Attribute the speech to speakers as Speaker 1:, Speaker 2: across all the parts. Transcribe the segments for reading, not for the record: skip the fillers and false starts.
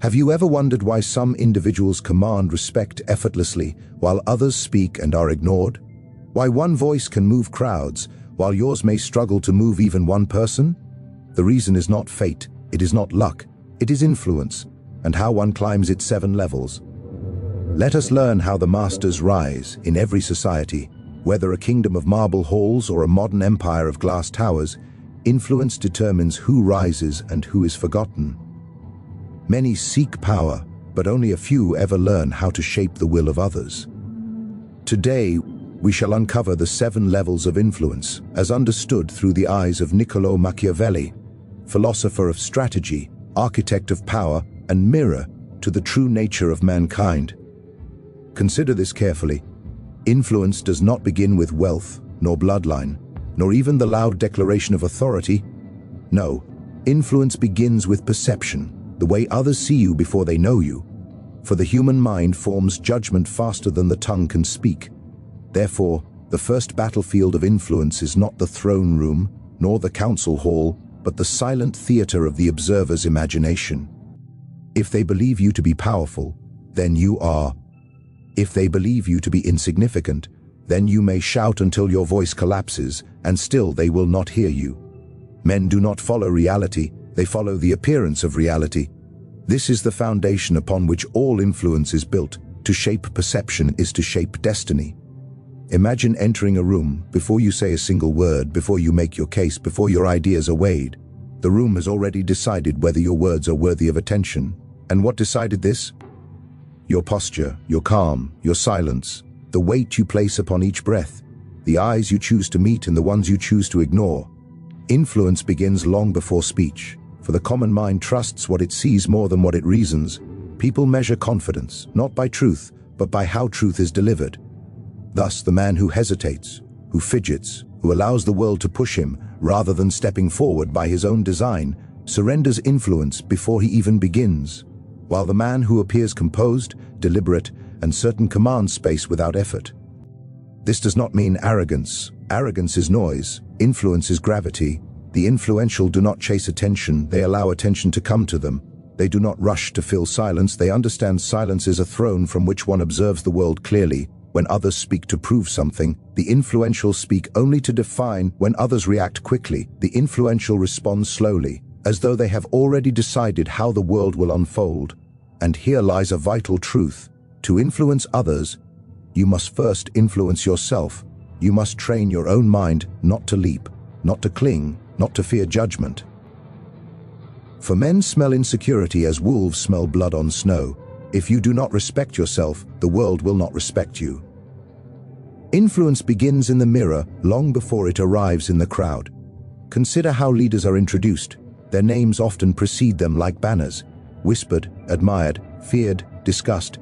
Speaker 1: Have you ever wondered why some individuals command respect effortlessly while others speak and are ignored? Why one voice can move crowds while yours may struggle to move even one person? The reason is not fate, it is not luck, it is influence, and how one climbs its 7 levels. Let us learn how the masters rise in every society, whether a kingdom of marble halls or a modern empire of glass towers. Influence determines who rises and who is forgotten. Many seek power, but only a few ever learn how to shape the will of others. Today, we shall uncover the 7 levels of influence as understood through the eyes of Niccolò Machiavelli, philosopher of strategy, architect of power, and mirror to the true nature of mankind. Consider this carefully. Influence does not begin with wealth, nor bloodline, nor even the loud declaration of authority. No, influence begins with perception, the way others see you before they know you. For the human mind forms judgment faster than the tongue can speak. Therefore, the first battlefield of influence is not the throne room, nor the council hall, but the silent theater of the observer's imagination. If they believe you to be powerful, then you are. If they believe you to be insignificant, then you may shout until your voice collapses, and still they will not hear you. Men do not follow reality, they follow the appearance of reality. This is the foundation upon which all influence is built. To shape perception is to shape destiny. Imagine entering a room before you say a single word, before you make your case, before your ideas are weighed. The room has already decided whether your words are worthy of attention. And what decided this? Your posture, your calm, your silence, the weight you place upon each breath, the eyes you choose to meet and the ones you choose to ignore. Influence begins long before speech, for the common mind trusts what it sees more than what it reasons. People measure confidence, not by truth, but by how truth is delivered. Thus, the man who hesitates, who fidgets, who allows the world to push him, rather than stepping forward by his own design, surrenders influence before he even begins, while the man who appears composed, deliberate, and certain commands space without effort. This does not mean arrogance. Arrogance is noise, influence is gravity. The influential do not chase attention, they allow attention to come to them. They do not rush to fill silence, they understand silence is a throne from which one observes the world clearly. When others speak to prove something, the influential speak only to define. When others react quickly, the influential respond slowly, as though they have already decided how the world will unfold. And here lies a vital truth. To influence others, you must first influence yourself. You must train your own mind not to leap, not to cling, not to fear judgment. For men smell insecurity as wolves smell blood on snow. If you do not respect yourself, the world will not respect you. Influence begins in the mirror long before it arrives in the crowd. Consider how leaders are introduced. Their names often precede them like banners, whispered, admired, feared, discussed.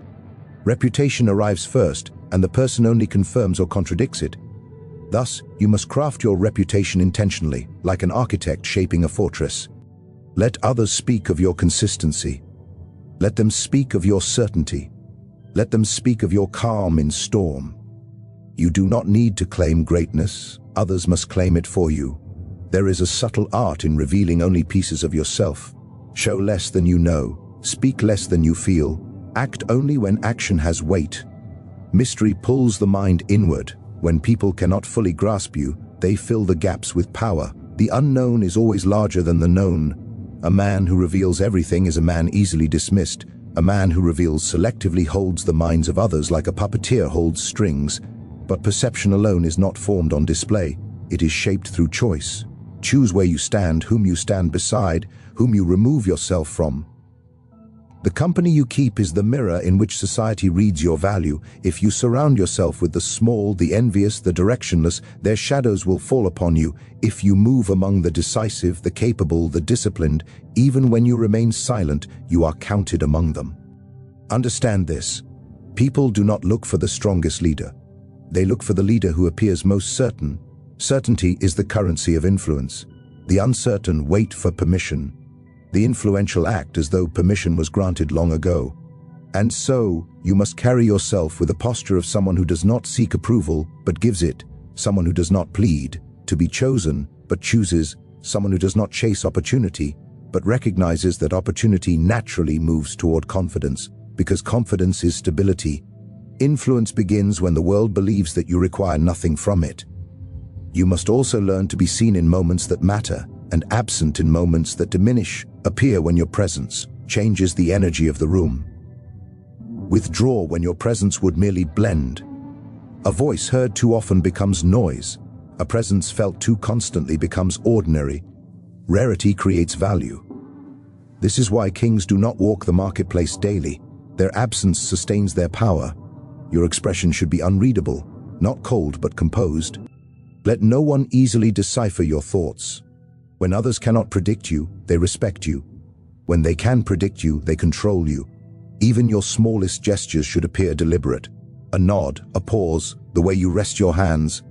Speaker 1: Reputation arrives first, and the person only confirms or contradicts it. Thus, you must craft your reputation intentionally, like an architect shaping a fortress. Let others speak of your consistency. Let them speak of your certainty. Let them speak of your calm in storm. You do not need to claim greatness, others must claim it for you. There is a subtle art in revealing only pieces of yourself. Show less than you know, speak less than you feel, act only when action has weight. Mystery pulls the mind inward. When people cannot fully grasp you, they fill the gaps with power. The unknown is always larger than the known. A man who reveals everything is a man easily dismissed. A man who reveals selectively holds the minds of others like a puppeteer holds strings. But perception alone is not formed on display. It is shaped through choice. Choose where you stand, whom you stand beside, whom you remove yourself from. The company you keep is the mirror in which society reads your value. If you surround yourself with the small, the envious, the directionless, their shadows will fall upon you. If you move among the decisive, the capable, the disciplined, even when you remain silent, you are counted among them. Understand this. People do not look for the strongest leader. They look for the leader who appears most certain. Certainty is the currency of influence. The uncertain wait for permission. The influential act as though permission was granted long ago. And so, you must carry yourself with a posture of someone who does not seek approval, but gives it, someone who does not plead, to be chosen, but chooses, someone who does not chase opportunity, but recognizes that opportunity naturally moves toward confidence, because confidence is stability. Influence begins when the world believes that you require nothing from it. You must also learn to be seen in moments that matter and absent in moments that diminish. Appear when your presence changes the energy of the room. Withdraw when your presence would merely blend. A voice heard too often becomes noise. A presence felt too constantly becomes ordinary. Rarity creates value. This is why kings do not walk the marketplace daily. Their absence sustains their power. Your expression should be unreadable, not cold but composed. Let no one easily decipher your thoughts. When others cannot predict you, they respect you. When they can predict you, they control you. Even your smallest gestures should appear deliberate. A nod, a pause, the way you rest your hands.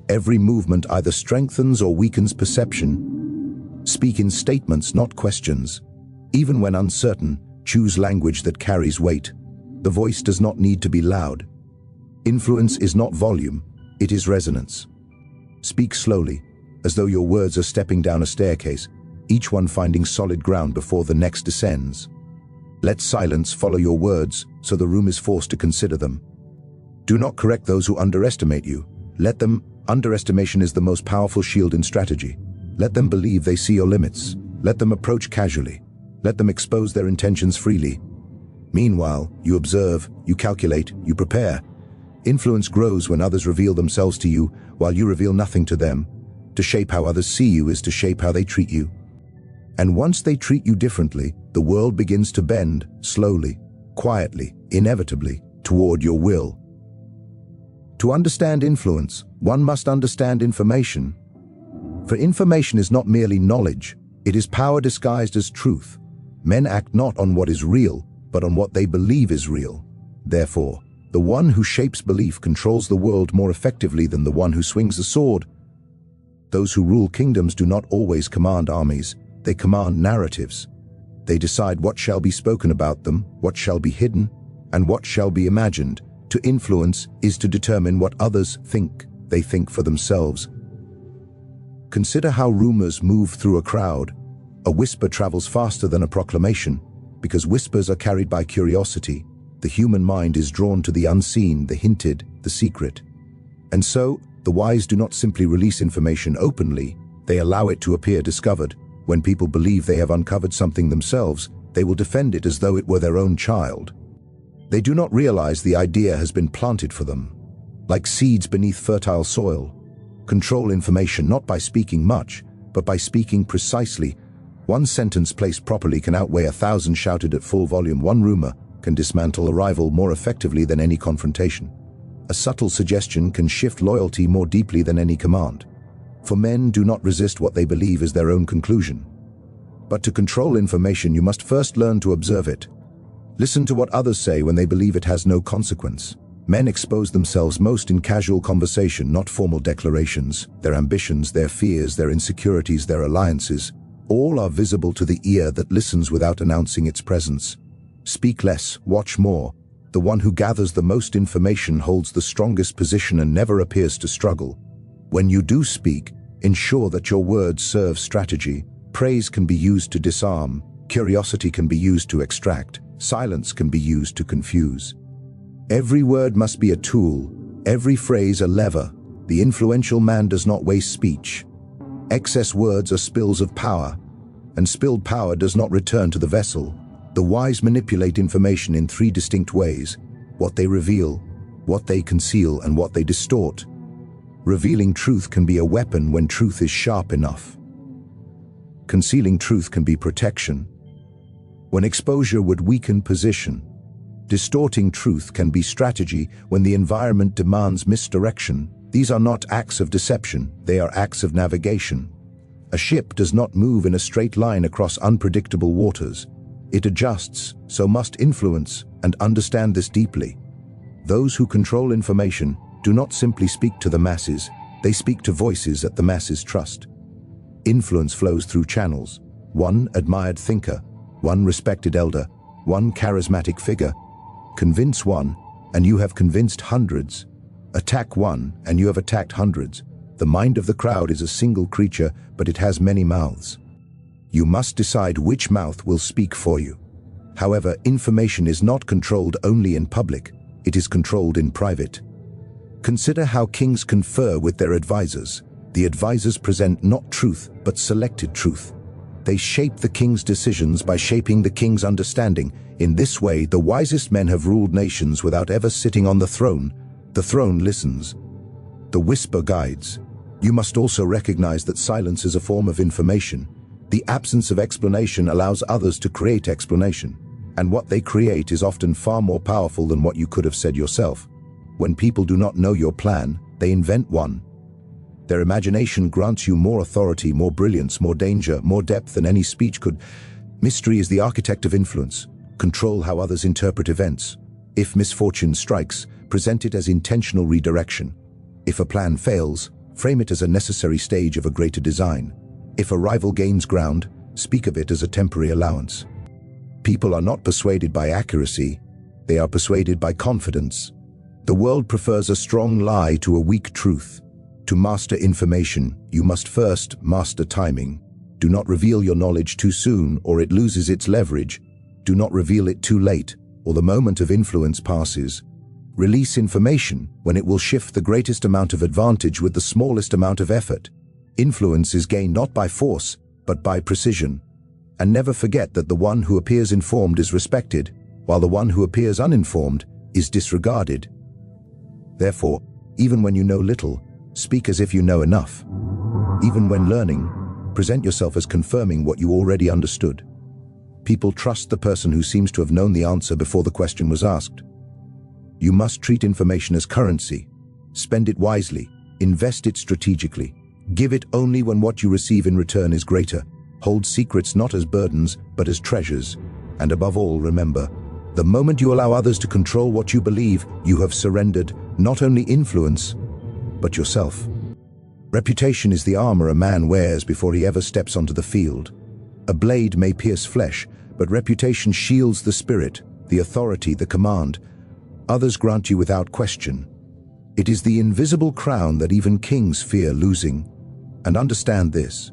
Speaker 1: Every movement either strengthens or weakens perception. Speak in statements, not questions. Even when uncertain, choose language that carries weight. The voice does not need to be loud. Influence is not volume, it is resonance. Speak slowly, as though your words are stepping down a staircase, each one finding solid ground before the next descends. Let silence follow your words, so the room is forced to consider them. Do not correct those who underestimate you. Let them. Underestimation is the most powerful shield in strategy. Let them believe they see your limits. Let them approach casually. Let them expose their intentions freely. Meanwhile, you observe, you calculate, you prepare. Influence grows when others reveal themselves to you, while you reveal nothing to them. To shape how others see you is to shape how they treat you. And once they treat you differently, the world begins to bend, slowly, quietly, inevitably, toward your will. To understand influence, one must understand information. For information is not merely knowledge, it is power disguised as truth. Men act not on what is real, but on what they believe is real. Therefore, the one who shapes belief controls the world more effectively than the one who swings the sword. Those who rule kingdoms do not always command armies, they command narratives. They decide what shall be spoken about them, what shall be hidden, and what shall be imagined. To influence is to determine what others think. They think for themselves. Consider how rumors move through a crowd. A whisper travels faster than a proclamation, because whispers are carried by curiosity. The human mind is drawn to the unseen, the hinted, the secret. And so, the wise do not simply release information openly, they allow it to appear discovered. When people believe they have uncovered something themselves, they will defend it as though it were their own child. They do not realize the idea has been planted for them. Like seeds beneath fertile soil. Control information not by speaking much, but by speaking precisely. One sentence placed properly can outweigh 1,000 shouted at full volume. One rumor can dismantle a rival more effectively than any confrontation. A subtle suggestion can shift loyalty more deeply than any command. For men do not resist what they believe is their own conclusion. But to control information, you must first learn to observe it. Listen to what others say when they believe it has no consequence. Men expose themselves most in casual conversation, not formal declarations. Their ambitions, their fears, their insecurities, their alliances, all are visible to the ear that listens without announcing its presence. Speak less, watch more. The one who gathers the most information holds the strongest position and never appears to struggle. When you do speak, ensure that your words serve strategy. Praise can be used to disarm. Curiosity can be used to extract. Silence can be used to confuse. Every word must be a tool, every phrase a lever. The influential man does not waste speech. Excess words are spills of power, and spilled power does not return to the vessel. The wise manipulate information in 3 distinct ways: what they reveal, what they conceal, and what they distort. Revealing truth can be a weapon when truth is sharp enough. Concealing truth can be protection when exposure would weaken position. Distorting truth can be strategy when the environment demands misdirection. These are not acts of deception, they are acts of navigation. A ship does not move in a straight line across unpredictable waters. It adjusts, so must influence, and understand this deeply. Those who control information do not simply speak to the masses, they speak to voices that the masses trust. Influence flows through channels. One admired thinker, one respected elder, one charismatic figure. Convince one, and you have convinced hundreds. Attack one, and you have attacked hundreds. The mind of the crowd is a single creature, but it has many mouths. You must decide which mouth will speak for you. However, information is not controlled only in public, it is controlled in private. Consider how kings confer with their advisors. The advisors present not truth, but selected truth. They shape the king's decisions by shaping the king's understanding. In this way, the wisest men have ruled nations without ever sitting on the throne. The throne listens. The whisper guides. You must also recognize that silence is a form of information. The absence of explanation allows others to create explanation, and what they create is often far more powerful than what you could have said yourself. When people do not know your plan, they invent one. Their imagination grants you more authority, more brilliance, more danger, more depth than any speech could. Mystery is the architect of influence. Control how others interpret events. If misfortune strikes, present it as intentional redirection. If a plan fails, frame it as a necessary stage of a greater design. If a rival gains ground, speak of it as a temporary allowance. People are not persuaded by accuracy, they are persuaded by confidence. The world prefers a strong lie to a weak truth. To master information, you must first master timing. Do not reveal your knowledge too soon, or it loses its leverage. Do not reveal it too late, or the moment of influence passes. Release information when it will shift the greatest amount of advantage with the smallest amount of effort. Influence is gained not by force, but by precision. And never forget that the one who appears informed is respected, while the one who appears uninformed is disregarded. Therefore, even when you know little, speak as if you know enough. Even when learning, present yourself as confirming what you already understood. People trust the person who seems to have known the answer before the question was asked. You must treat information as currency. Spend it wisely, invest it strategically. Give it only when what you receive in return is greater. Hold secrets not as burdens, but as treasures. And above all, remember, the moment you allow others to control what you believe, you have surrendered not only influence, but yourself. Reputation is the armor a man wears before he ever steps onto the field. A blade may pierce flesh, but reputation shields the spirit, the authority, the command. Others grant you without question. It is the invisible crown that even kings fear losing. And understand this: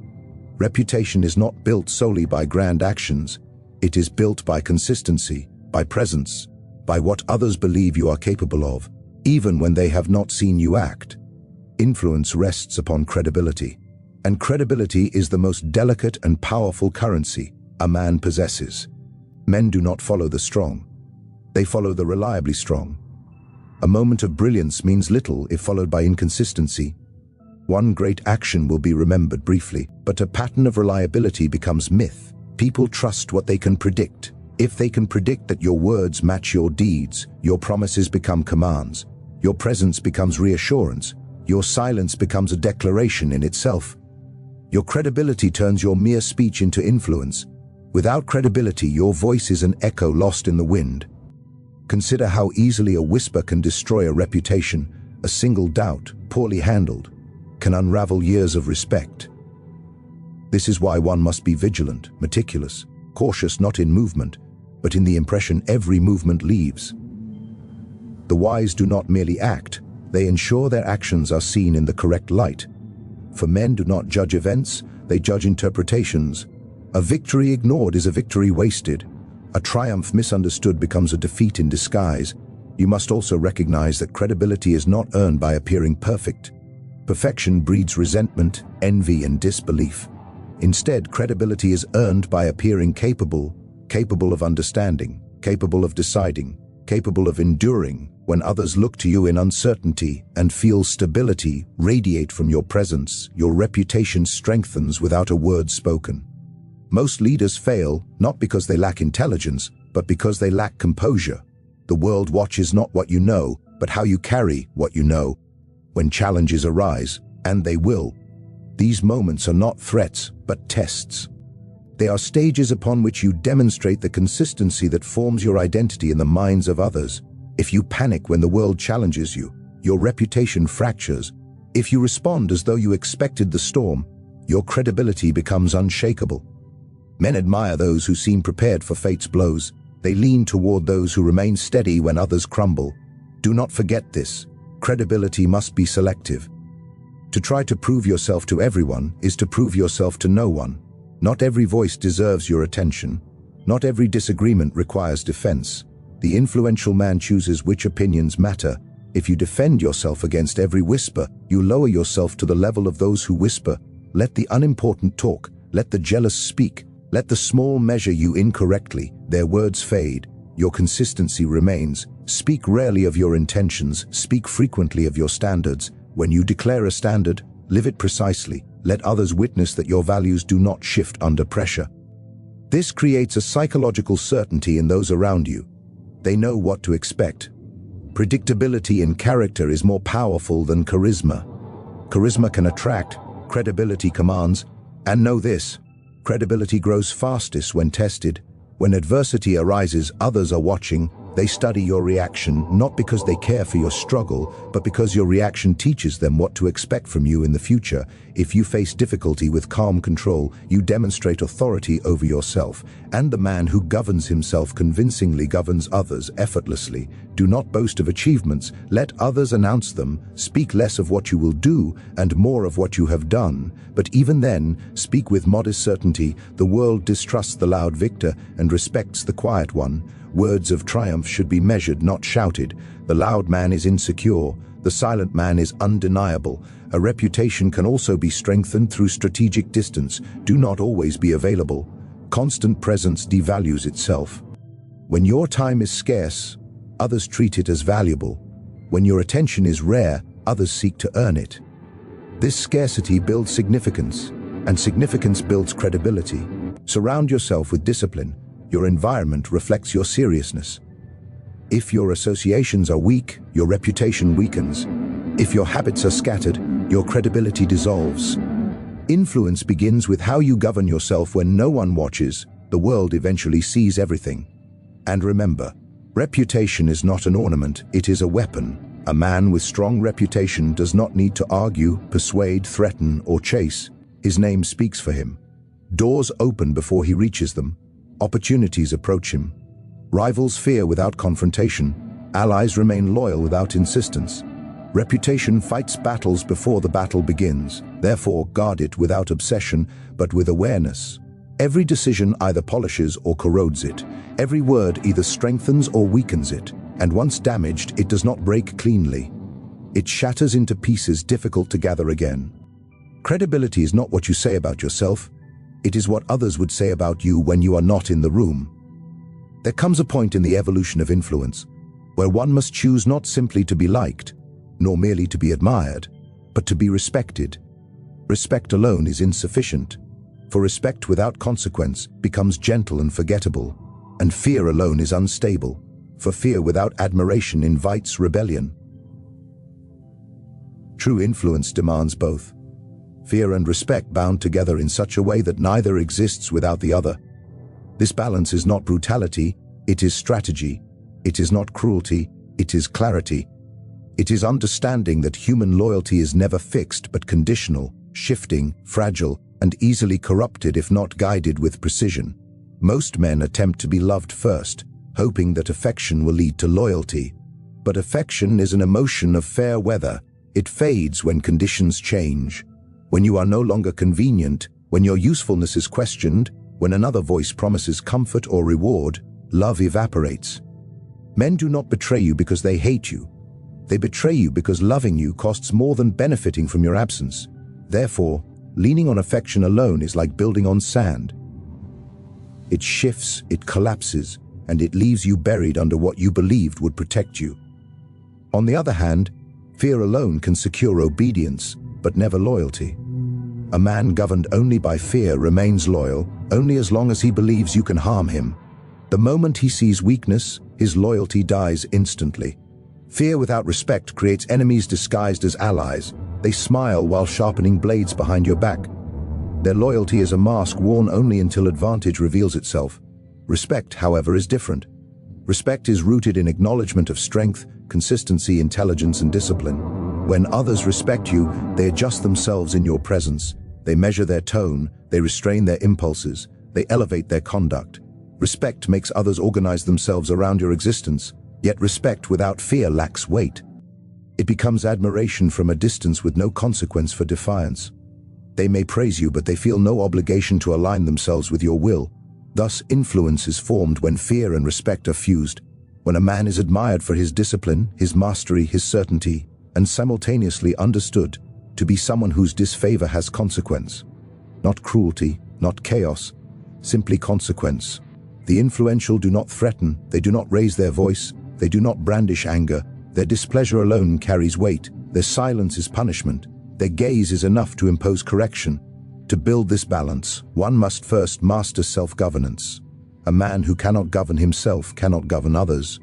Speaker 1: reputation is not built solely by grand actions. It is built by consistency, by presence, by what others believe you are capable of, even when they have not seen you act. Influence rests upon credibility, and credibility is the most delicate and powerful currency a man possesses. Men do not follow the strong. They follow the reliably strong. A moment of brilliance means little if followed by inconsistency. One great action will be remembered briefly, but a pattern of reliability becomes myth. People trust what they can predict. If they can predict that your words match your deeds, your promises become commands. Your presence becomes reassurance. Your silence becomes a declaration in itself. Your credibility turns your mere speech into influence. Without credibility, your voice is an echo lost in the wind. Consider how easily a whisper can destroy a reputation. A single doubt, poorly handled, can unravel years of respect. This is why one must be vigilant, meticulous, cautious not in movement, but in the impression every movement leaves. The wise do not merely act, they ensure their actions are seen in the correct light. For men do not judge events, they judge interpretations. A victory ignored is a victory wasted. A triumph misunderstood becomes a defeat in disguise. You must also recognize that credibility is not earned by appearing perfect. Perfection breeds resentment, envy, and disbelief. Instead, credibility is earned by appearing capable of understanding, capable of deciding, capable of enduring. When others look to you in uncertainty and feel stability radiate from your presence, your reputation strengthens without a word spoken. Most leaders fail not because they lack intelligence, but because they lack composure. The world watches not what you know, but how you carry what you know. When challenges arise, and they will, these moments are not threats, but tests. They are stages upon which you demonstrate the consistency that forms your identity in the minds of others. If you panic when the world challenges you, your reputation fractures. If you respond as though you expected the storm, your credibility becomes unshakable. Men admire those who seem prepared for fate's blows. They lean toward those who remain steady when others crumble. Do not forget this. Credibility must be selective. To try to prove yourself to everyone is to prove yourself to no one. Not every voice deserves your attention. Not every disagreement requires defense. The influential man chooses which opinions matter. If you defend yourself against every whisper, you lower yourself to the level of those who whisper. Let the unimportant talk. Let the jealous speak. Let the small measure you incorrectly. Their words fade. Your consistency remains. Speak rarely of your intentions. Speak frequently of your standards. When you declare a standard, live it precisely. Let others witness that your values do not shift under pressure. This creates a psychological certainty in those around you. They know what to expect. Predictability in character is more powerful than charisma. Charisma can attract, credibility commands, and know this: credibility grows fastest when tested. When adversity arises, others are watching. They study your reaction, not because they care for your struggle, but because your reaction teaches them what to expect from you in the future. If you face difficulty with calm control, you demonstrate authority over yourself, and the man who governs himself convincingly governs others effortlessly. Do not boast of achievements, let others announce them. Speak less of what you will do and more of what you have done. But even then, speak with modest certainty. The world distrusts the loud victor and respects the quiet one. Words of triumph should be measured, not shouted. The loud man is insecure. The silent man is undeniable. A reputation can also be strengthened through strategic distance. Do not always be available. Constant presence devalues itself. When your time is scarce, others treat it as valuable. When your attention is rare, others seek to earn it. This scarcity builds significance, and significance builds credibility. Surround yourself with discipline. Your environment reflects your seriousness. If your associations are weak, your reputation weakens. If your habits are scattered, your credibility dissolves. Influence begins with how you govern yourself. When no one watches, the world eventually sees everything. And remember, reputation is not an ornament, it is a weapon. A man with strong reputation does not need to argue, persuade, threaten, or chase. His name speaks for him. Doors open before he reaches them. Opportunities approach him. Rivals fear without confrontation. Allies remain loyal without insistence. Reputation fights battles before the battle begins. Therefore, guard it without obsession, but with awareness. Every decision either polishes or corrodes it. Every word either strengthens or weakens it. And once damaged, it does not break cleanly. It shatters into pieces difficult to gather again. Credibility is not what you say about yourself. It is what others would say about you when you are not in the room. There comes a point in the evolution of influence where one must choose not simply to be liked, nor merely to be admired, but to be respected. Respect alone is insufficient, for respect without consequence becomes gentle and forgettable, and fear alone is unstable, for fear without admiration invites rebellion. True influence demands both. Fear and respect bound together in such a way that neither exists without the other. This balance is not brutality, it is strategy. It is not cruelty, it is clarity. It is understanding that human loyalty is never fixed but conditional, shifting, fragile, and easily corrupted if not guided with precision. Most men attempt to be loved first, hoping that affection will lead to loyalty. But affection is an emotion of fair weather. It fades when conditions change. When you are no longer convenient, when your usefulness is questioned, when another voice promises comfort or reward, love evaporates. Men do not betray you because they hate you. They betray you because loving you costs more than benefiting from your absence. Therefore, leaning on affection alone is like building on sand. It shifts, it collapses, and it leaves you buried under what you believed would protect you. On the other hand, fear alone can secure obedience, but never loyalty. A man governed only by fear remains loyal only as long as he believes you can harm him. The moment he sees weakness, his loyalty dies instantly. Fear without respect creates enemies disguised as allies. They smile while sharpening blades behind your back. Their loyalty is a mask worn only until advantage reveals itself. Respect, however, is different. Respect is rooted in acknowledgement of strength, consistency, intelligence, and discipline. When others respect you, they adjust themselves in your presence. They measure their tone, they restrain their impulses, they elevate their conduct. Respect makes others organize themselves around your existence, yet respect without fear lacks weight. It becomes admiration from a distance with no consequence for defiance. They may praise you, but they feel no obligation to align themselves with your will. Thus, influence is formed when fear and respect are fused, when a man is admired for his discipline, his mastery, his certainty, and simultaneously understood to be someone whose disfavor has consequence. Not cruelty, not chaos, simply consequence. The influential do not threaten, they do not raise their voice, they do not brandish anger. Their displeasure alone carries weight, their silence is punishment, their gaze is enough to impose correction. To build this balance, one must first master self-governance. A man who cannot govern himself cannot govern others.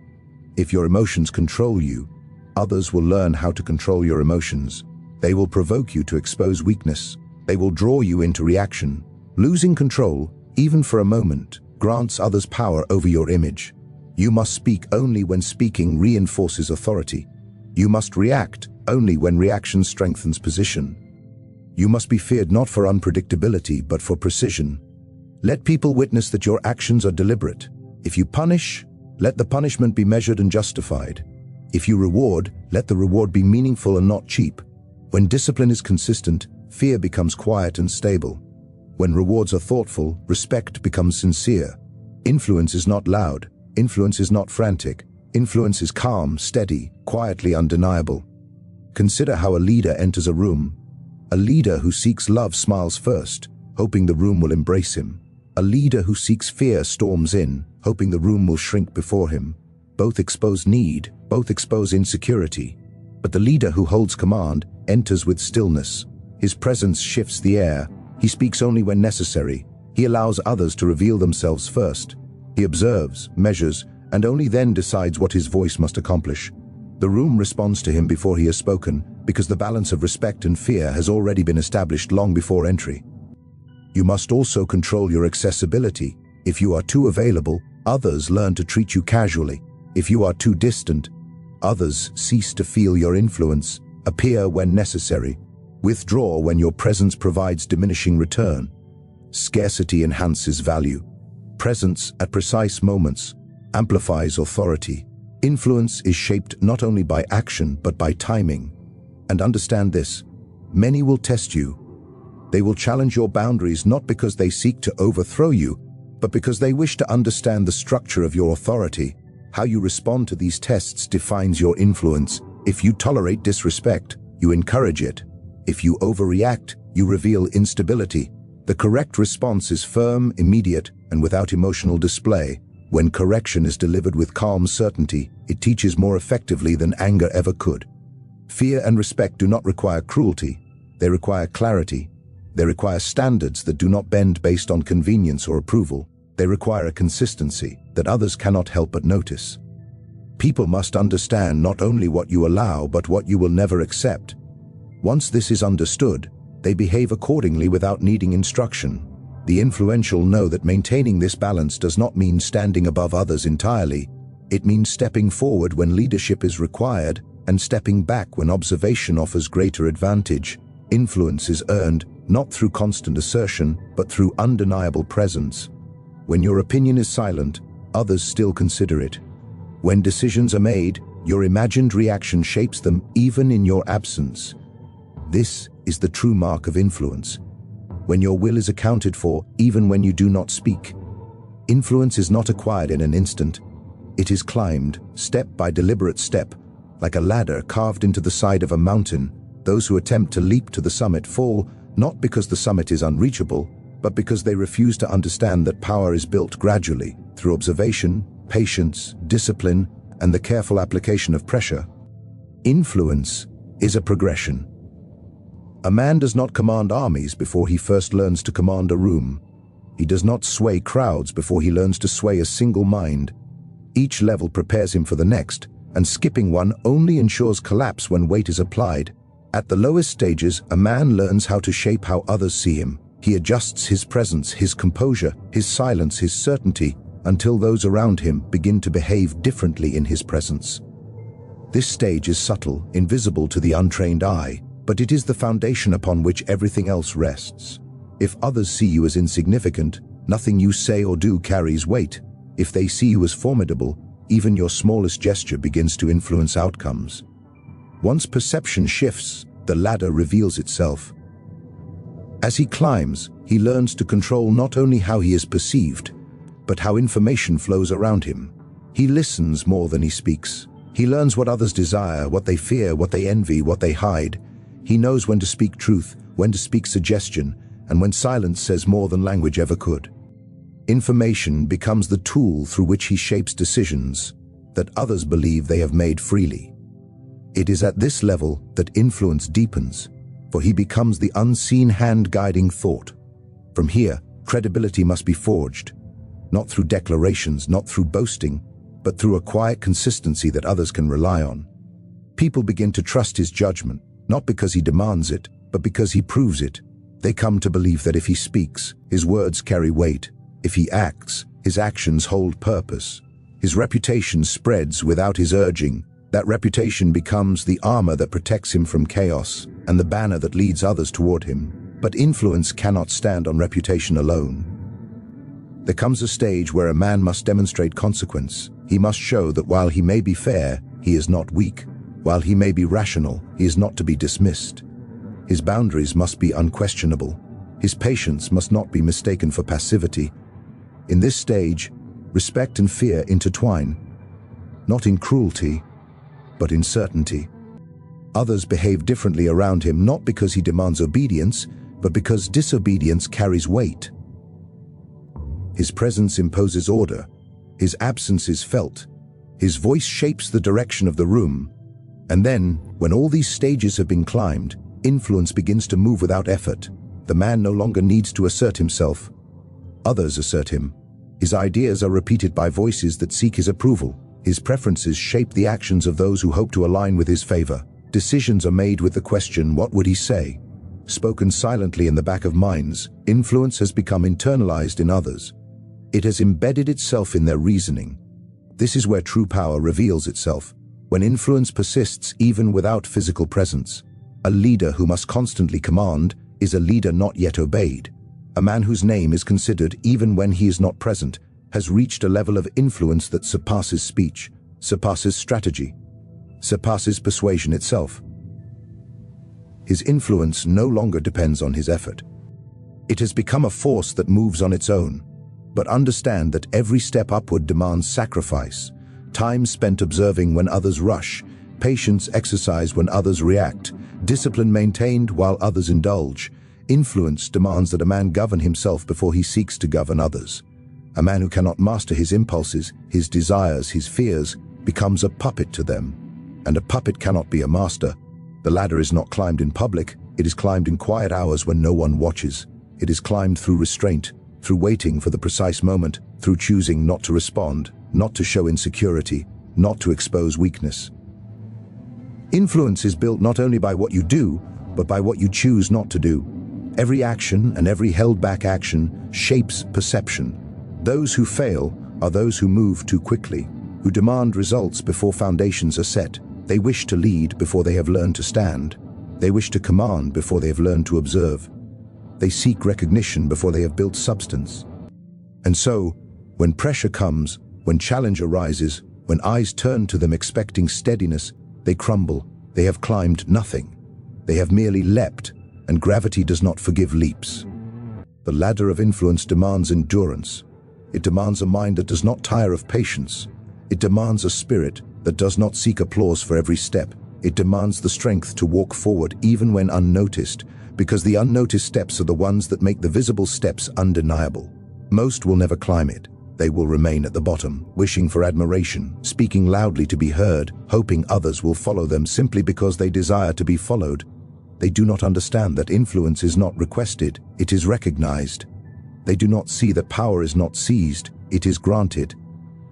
Speaker 1: If your emotions control you, others will learn how to control your emotions. They will provoke you to expose weakness. They will draw you into reaction. Losing control, even for a moment, grants others power over your image. You must speak only when speaking reinforces authority. You must react only when reaction strengthens position. You must be feared not for unpredictability, but for precision. Let people witness that your actions are deliberate. If you punish, let the punishment be measured and justified. If you reward, let the reward be meaningful and not cheap. When discipline is consistent, fear becomes quiet and stable. When rewards are thoughtful, respect becomes sincere. Influence is not loud. Influence is not frantic. Influence is calm, steady, quietly undeniable. Consider how a leader enters a room. A leader who seeks love smiles first, hoping the room will embrace him. A leader who seeks fear storms in, hoping the room will shrink before him. Both expose need, both expose insecurity. But the leader who holds command enters with stillness. His presence shifts the air. He speaks only when necessary. He allows others to reveal themselves first. He observes, measures, and only then decides what his voice must accomplish. The room responds to him before he has spoken, because the balance of respect and fear has already been established long before entry. You must also control your accessibility. If you are too available, others learn to treat you casually. If you are too distant, others cease to feel your influence. Appear when necessary. Withdraw when your presence provides diminishing return. Scarcity enhances value. Presence at precise moments amplifies authority. Influence is shaped not only by action but by timing. And understand this, many will test you. They will challenge your boundaries not because they seek to overthrow you, but because they wish to understand the structure of your authority. How you respond to these tests defines your influence. If you tolerate disrespect, you encourage it. If you overreact, you reveal instability. The correct response is firm, immediate, and without emotional display. When correction is delivered with calm certainty, it teaches more effectively than anger ever could. Fear and respect do not require cruelty. They require clarity. They require standards that do not bend based on convenience or approval. They require a consistency that others cannot help but notice. People must understand not only what you allow, but what you will never accept. Once this is understood, they behave accordingly without needing instruction. The influential know that maintaining this balance does not mean standing above others entirely. It means stepping forward when leadership is required and stepping back when observation offers greater advantage. Influence is earned not through constant assertion, but through undeniable presence. When your opinion is silent, others still consider it. When decisions are made, your imagined reaction shapes them even in your absence. This is the true mark of influence. When your will is accounted for, even when you do not speak. Influence is not acquired in an instant. It is climbed, step by deliberate step, like a ladder carved into the side of a mountain. Those who attempt to leap to the summit fall, not because the summit is unreachable, but because they refuse to understand that power is built gradually, through observation, patience, discipline, and the careful application of pressure. Influence is a progression. A man does not command armies before he first learns to command a room. He does not sway crowds before he learns to sway a single mind. Each level prepares him for the next, and skipping one only ensures collapse when weight is applied. At the lowest stages, a man learns how to shape how others see him. He adjusts his presence, his composure, his silence, his certainty, until those around him begin to behave differently in his presence. This stage is subtle, invisible to the untrained eye, but it is the foundation upon which everything else rests. If others see you as insignificant, nothing you say or do carries weight. If they see you as formidable, even your smallest gesture begins to influence outcomes. Once perception shifts, the ladder reveals itself. As he climbs, he learns to control not only how he is perceived, but how information flows around him. He listens more than he speaks. He learns what others desire, what they fear, what they envy, what they hide. He knows when to speak truth, when to speak suggestion, and when silence says more than language ever could. Information becomes the tool through which he shapes decisions that others believe they have made freely. It is at this level that influence deepens, for he becomes the unseen hand guiding thought. From here, credibility must be forged, not through declarations, not through boasting, but through a quiet consistency that others can rely on. People begin to trust his judgment, not because he demands it, but because he proves it. They come to believe that if he speaks, his words carry weight. If he acts, his actions hold purpose. His reputation spreads without his urging. That reputation becomes the armor that protects him from chaos and the banner that leads others toward him. But influence cannot stand on reputation alone. There comes a stage where a man must demonstrate consequence. He must show that while he may be fair, he is not weak. While he may be rational, he is not to be dismissed. His boundaries must be unquestionable. His patience must not be mistaken for passivity. In this stage, respect and fear intertwine, not in cruelty, but in certainty. Others behave differently around him not because he demands obedience, but because disobedience carries weight. His presence imposes order. His absence is felt. His voice shapes the direction of the room. And then, when all these stages have been climbed, influence begins to move without effort. The man no longer needs to assert himself. Others assert him. His ideas are repeated by voices that seek his approval. His preferences shape the actions of those who hope to align with his favor. Decisions are made with the question, what would he say? Spoken silently in the back of minds, influence has become internalized in others. It has embedded itself in their reasoning. This is where true power reveals itself, when influence persists even without physical presence. A leader who must constantly command is a leader not yet obeyed. A man whose name is considered even when he is not present has reached a level of influence that surpasses speech, surpasses strategy, surpasses persuasion itself. His influence no longer depends on his effort. It has become a force that moves on its own. But understand that every step upward demands sacrifice, time spent observing when others rush, patience exercised when others react, discipline maintained while others indulge. Influence demands that a man govern himself before he seeks to govern others. A man who cannot master his impulses, his desires, his fears, becomes a puppet to them. And a puppet cannot be a master. The ladder is not climbed in public, it is climbed in quiet hours when no one watches. It is climbed through restraint, through waiting for the precise moment, through choosing not to respond, not to show insecurity, not to expose weakness. Influence is built not only by what you do, but by what you choose not to do. Every action and every held-back action shapes perception. Those who fail are those who move too quickly, who demand results before foundations are set. They wish to lead before they have learned to stand. They wish to command before they have learned to observe. They seek recognition before they have built substance. And so, when pressure comes, when challenge arises, when eyes turn to them expecting steadiness, they crumble. They have climbed nothing. They have merely leapt, and gravity does not forgive leaps. The ladder of influence demands endurance. It demands a mind that does not tire of patience. It demands a spirit that does not seek applause for every step. It demands the strength to walk forward even when unnoticed, because the unnoticed steps are the ones that make the visible steps undeniable. Most will never climb it. They will remain at the bottom, wishing for admiration, speaking loudly to be heard, hoping others will follow them simply because they desire to be followed. They do not understand that influence is not requested, it is recognized. They do not see that power is not seized, it is granted.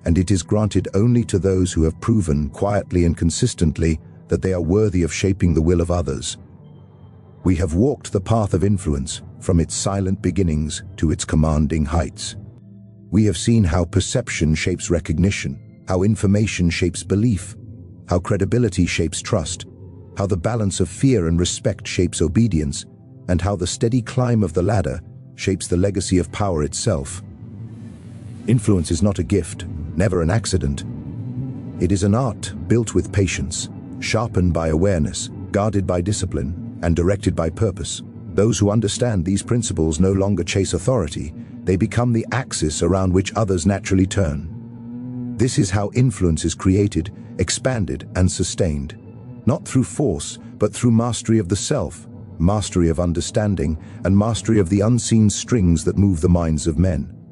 Speaker 1: And it is granted only to those who have proven quietly and consistently that they are worthy of shaping the will of others. We have walked the path of influence from its silent beginnings to its commanding heights. We have seen how perception shapes recognition, how information shapes belief, how credibility shapes trust, how the balance of fear and respect shapes obedience, and how the steady climb of the ladder shapes the legacy of power itself. Influence is not a gift, never an accident. It is an art built with patience, sharpened by awareness, guarded by discipline, and directed by purpose. Those who understand these principles no longer chase authority, they become the axis around which others naturally turn. This is how influence is created, expanded, and sustained, not through force, but through mastery of the self, mastery of understanding, and mastery of the unseen strings that move the minds of men.